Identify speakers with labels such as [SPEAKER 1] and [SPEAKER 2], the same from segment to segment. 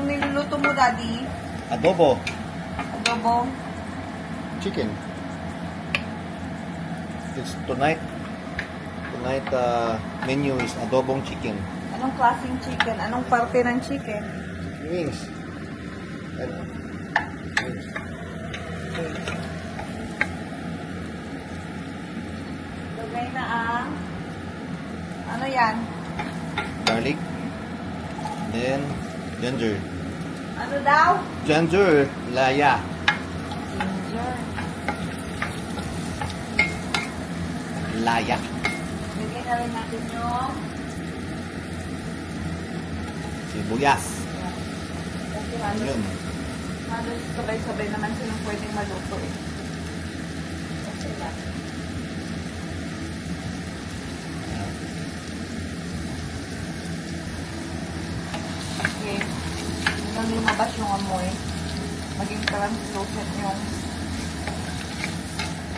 [SPEAKER 1] Anong niluluto mo, Daddy?
[SPEAKER 2] Adobo.
[SPEAKER 1] Adobo?
[SPEAKER 2] Chicken. It's tonight menu is adobong chicken.
[SPEAKER 1] Anong klaseng chicken? Anong parte ng chicken?
[SPEAKER 2] Wings. Ano? Wings.
[SPEAKER 1] Lagay na ang... Ano yan?
[SPEAKER 2] Garlic. Then ginger.
[SPEAKER 1] Ano daw?
[SPEAKER 2] Ginger. Laya.
[SPEAKER 1] Ginger.
[SPEAKER 2] Laya.
[SPEAKER 1] Lagay na rin natin yung...
[SPEAKER 2] Sibuyas.
[SPEAKER 1] Kasi halos,
[SPEAKER 2] Yun.
[SPEAKER 1] halos sabay-sabay naman silang pwedeng maluto eh. Okay lang. Okay. Nang lumabas yung amoy, maging translucent yung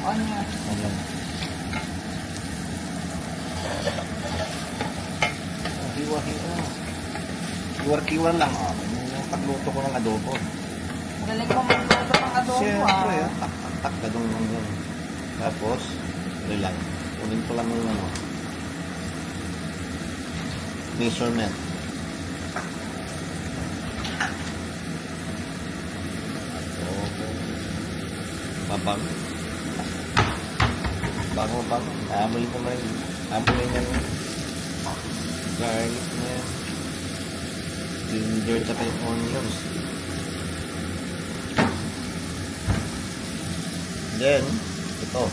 [SPEAKER 1] onion.
[SPEAKER 2] Ayan. Hiwa-hiwa. Kiwar-kiwar lang. Pagluto ko ng adobo.
[SPEAKER 1] Galing mo magluto ng adobo
[SPEAKER 2] Siyempre,
[SPEAKER 1] ah.
[SPEAKER 2] tak-tak na doon lang yun. Tapos, ano lang. Kunin ko lang yung ano. Measurement. Babang. Bango. Amoy ko na yun. Amoy niya yung garlic niya. Ginger at yung onions. Then, ito.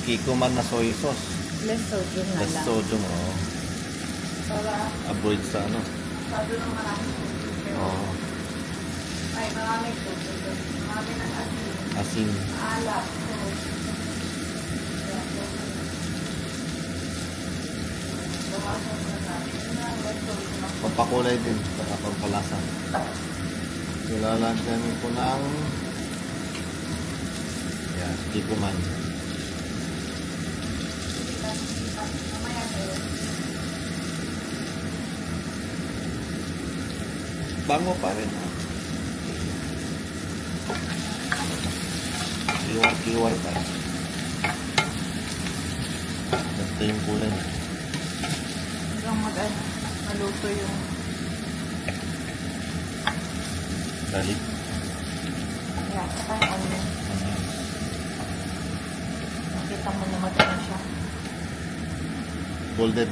[SPEAKER 2] Kikuman na soy sauce.
[SPEAKER 1] Less sodium na
[SPEAKER 2] Less
[SPEAKER 1] lang.
[SPEAKER 2] sodium, oh.
[SPEAKER 1] Para
[SPEAKER 2] Avoid sa ano.
[SPEAKER 1] sabi ng maraming tubig. Pero
[SPEAKER 2] Oh,
[SPEAKER 1] ay maraming tubig. Marami ng asin.
[SPEAKER 2] asin.
[SPEAKER 1] Alat.
[SPEAKER 2] Pampakulay din. Saka pampalasa. Ilalagyan ko ng yan, kikuman. Bango pa rin. Kiwar-kiwar pa rin. Ganito yung kulay niya.
[SPEAKER 1] Hanggang maluto yung
[SPEAKER 2] Garlic.
[SPEAKER 1] yeah, saka yung onion. Nakita mo na maganda siya.
[SPEAKER 2] Golden.